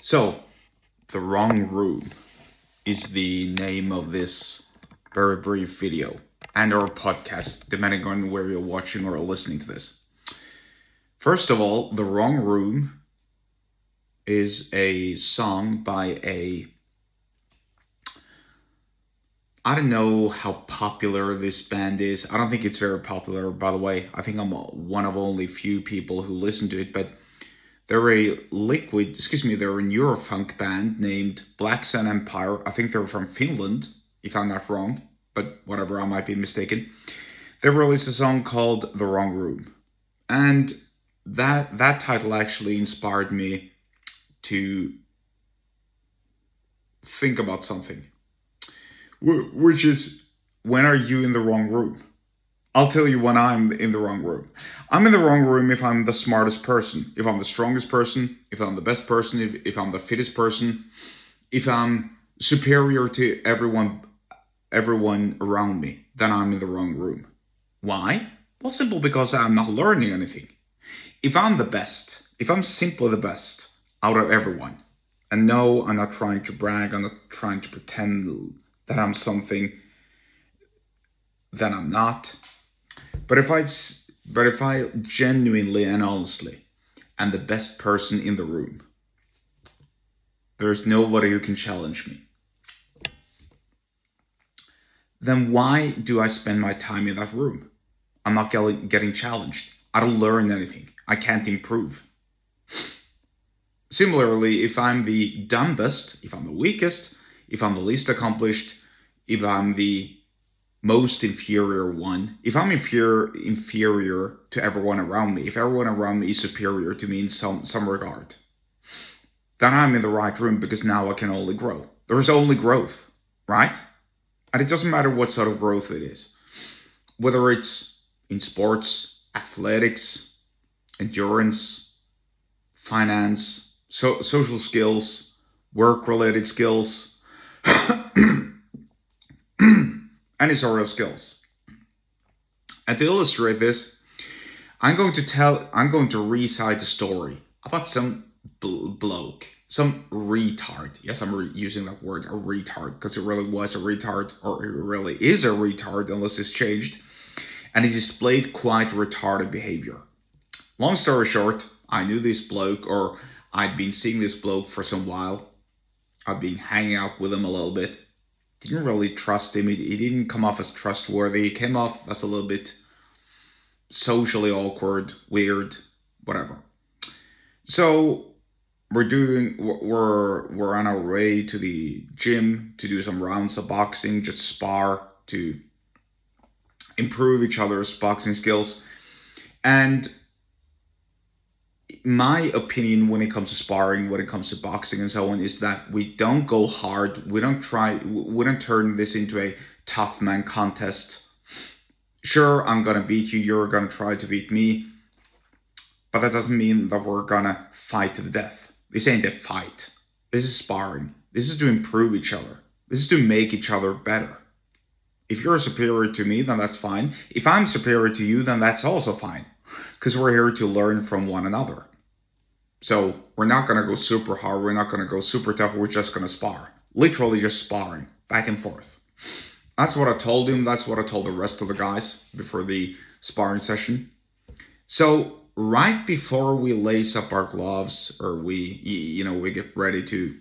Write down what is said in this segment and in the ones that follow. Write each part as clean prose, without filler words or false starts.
So, The Wrong Room is the name of this very brief video and or podcast, depending on where you're watching or listening to this. First of all, The Wrong Room is a song by I don't know how popular this band is. I don't think it's very popular, by the way. I think I'm one of only few people who listen to it, but they're a they're a Eurofunk band named Black Sun Empire. I think they're from Finland, if I'm not wrong, but whatever, I might be mistaken. They released a song called The Wrong Room. And that title actually inspired me to think about something, which is, when are you in the wrong room? I'll tell you when I'm in the wrong room. I'm in the wrong room if I'm the smartest person, if I'm the strongest person, if I'm the best person, if I'm the fittest person, if I'm superior to everyone around me, then I'm in the wrong room. Why? Well, simple, because I'm not learning anything. If I'm the best, if I'm simply the best out of everyone, and no, I'm not trying to brag, I'm not trying to pretend that I'm something that I'm not. But if I genuinely and honestly am the best person in the room, there's nobody who can challenge me. Then why do I spend my time in that room? I'm not getting challenged. I don't learn anything. I can't improve. Similarly, if I'm the dumbest, if I'm the weakest, if I'm the least accomplished, if I'm the most inferior one, if I'm inferior to everyone around me, if everyone around me is superior to me in some regard, then I'm in the right room, because now I can only grow. There's only growth, right? And it doesn't matter what sort of growth it is. Whether it's in sports, athletics, endurance, finance, social skills, work-related skills, any sort of skills. And to illustrate this, I'm going to recite a story about some bloke, some retard. Yes, I'm using that word, a retard, because it really was a retard, or it really is a retard, unless it's changed. And he displayed quite retarded behavior. Long story short, I knew this bloke, or I'd been seeing this bloke for some while. I'd been hanging out with him a little bit. Didn't really trust him. He didn't come off as trustworthy. He came off as a little bit socially awkward, weird, whatever. So we're on our way to the gym to do some rounds of boxing, just spar, to improve each other's boxing skills. And my opinion when it comes to sparring, when it comes to boxing and so on, is that we don't go hard. We don't turn this into a tough man contest. Sure, I'm gonna beat you, you're gonna try to beat me, but that doesn't mean that we're gonna fight to the death. This ain't a fight. This is sparring. This is to improve each other. This is to make each other better. If you're superior to me, then that's fine. If I'm superior to you, then that's also fine, because we're here to learn from one another. So we're not going to go super hard. We're not going to go super tough. We're just going to spar. Literally just sparring back and forth. That's what I told him. That's what I told the rest of the guys before the sparring session. So right before we lace up our gloves, or we get ready to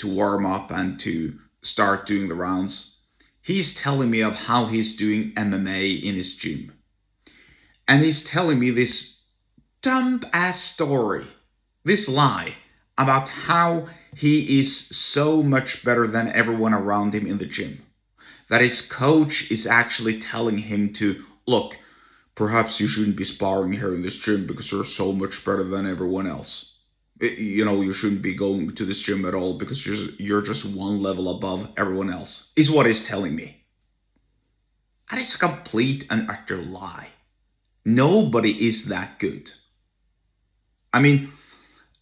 warm up and to start doing the rounds, he's telling me of how he's doing MMA in his gym. And he's telling me this dumb ass story, this lie, about how he is so much better than everyone around him in the gym. That his coach is actually telling him to, look, perhaps you shouldn't be sparring here in this gym because you're so much better than everyone else. You shouldn't be going to this gym at all because you're just one level above everyone else, is what he's telling me. And it's a complete and utter lie. Nobody is that good. I mean,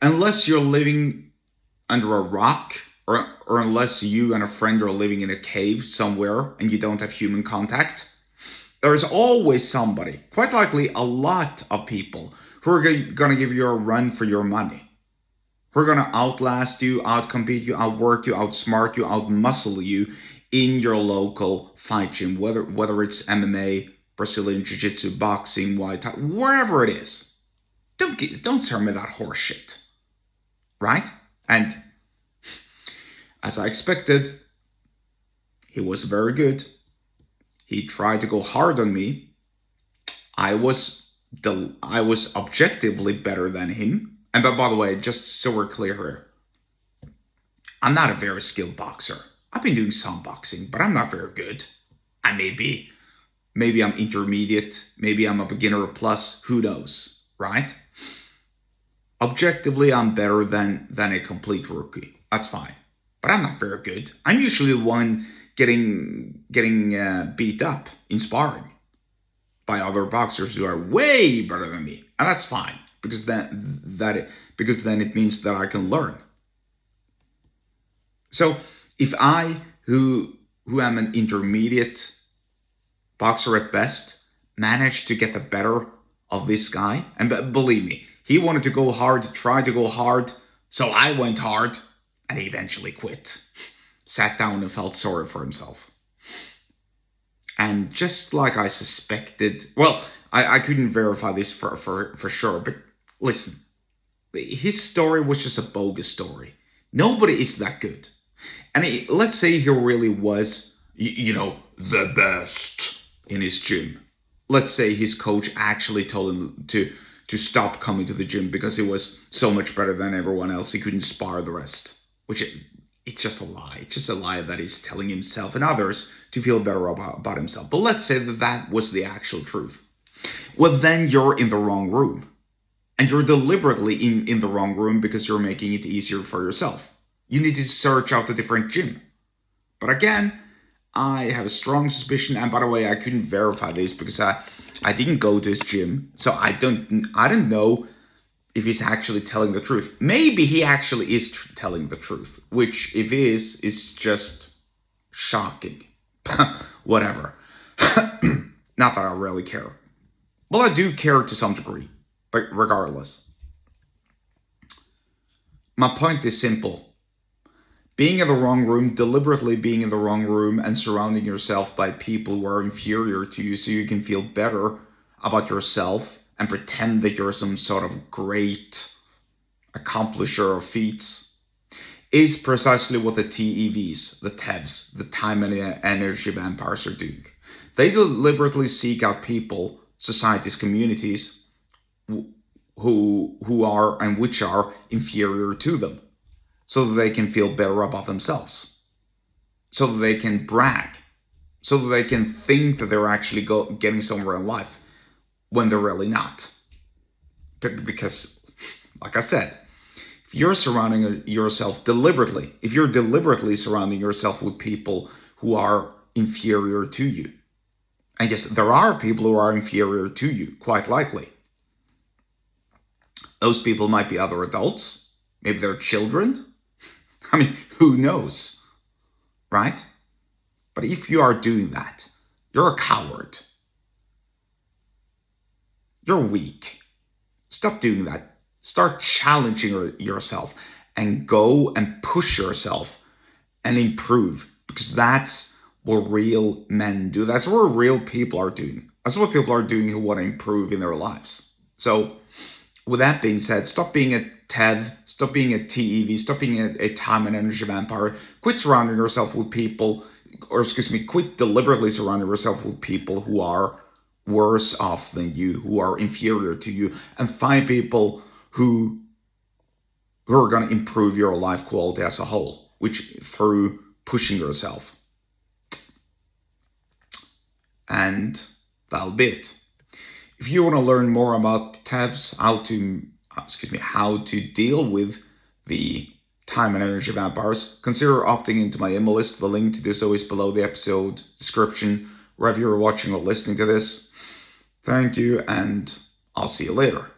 unless you're living under a rock, or unless you and a friend are living in a cave somewhere and you don't have human contact, there's always somebody, quite likely a lot of people, who are going to give you a run for your money, who are going to outlast you, outcompete you, outwork you, outsmart you, outmuscle you in your local fight gym, whether it's MMA, Brazilian Jiu-Jitsu, boxing, Muay Thai, wherever it is. Don't serve me that horse shit, right? And as I expected, he was very good. He tried to go hard on me. I was objectively better than him. And by the way, just so we're clear here, I'm not a very skilled boxer. I've been doing some boxing, but I'm not very good. I may be. Maybe I'm intermediate. Maybe I'm a beginner plus. Who knows, right? Objectively, I'm better than a complete rookie. That's fine. But I'm not very good. I'm usually the one getting beat up in sparring by other boxers who are way better than me, and that's fine because then it means that I can learn. So if I, who am an intermediate boxer at best, manage to get the better of this guy, and believe me, he wanted to go hard, tried to go hard, so I went hard, and he eventually quit, sat down and felt sorry for himself. And just like I suspected, well, I couldn't verify this for sure, but listen, his story was just a bogus story. Nobody is that good. And let's say he really was, the best in his gym. Let's say his coach actually told him to stop coming to the gym because he was so much better than everyone else, he couldn't spar the rest, which it's just a lie. It's just a lie that he's telling himself and others to feel better about himself. But let's say that was the actual truth. Well, then you're in the wrong room. And you're deliberately in the wrong room because you're making it easier for yourself. You need to search out a different gym. But again, I have a strong suspicion, and by the way, I couldn't verify this because I didn't go to his gym, so I don't know if he's actually telling the truth. Maybe he actually is telling the truth, which if he is just shocking. Whatever. Not that I really care. Well, I do care to some degree, but regardless. My point is simple. Being in the wrong room, deliberately being in the wrong room and surrounding yourself by people who are inferior to you so you can feel better about yourself and pretend that you're some sort of great accomplisher of feats is precisely what the TEVs, the TEVs, the time and energy vampires are doing. They deliberately seek out people, societies, communities who are and which are inferior to them, so that they can feel better about themselves, so that they can brag, so that they can think that they're actually getting somewhere in life when they're really not. Because, like I said, if you're surrounding yourself deliberately, if you're deliberately surrounding yourself with people who are inferior to you, and yes, there are people who are inferior to you, quite likely. Those people might be other adults, maybe they're children. I mean, who knows, right? But if you are doing that, you're a coward. You're weak. Stop doing that. Start challenging yourself and go and push yourself and improve, because that's what real men do. That's what real people are doing. That's what people are doing who want to improve in their lives. So with that being said, stop being a TEV, stop being a TEV, stop being a time and energy vampire. Quit surrounding yourself with people, quit deliberately surrounding yourself with people who are worse off than you, who are inferior to you, and find people who are going to improve your life quality as a whole, which through pushing yourself. And that'll be it. If you want to learn more about TEVs, how to deal with the time and energy vampires, consider opting into my email list. The link to do so is below the episode description, wherever you're watching or listening to this. Thank you, and I'll see you later.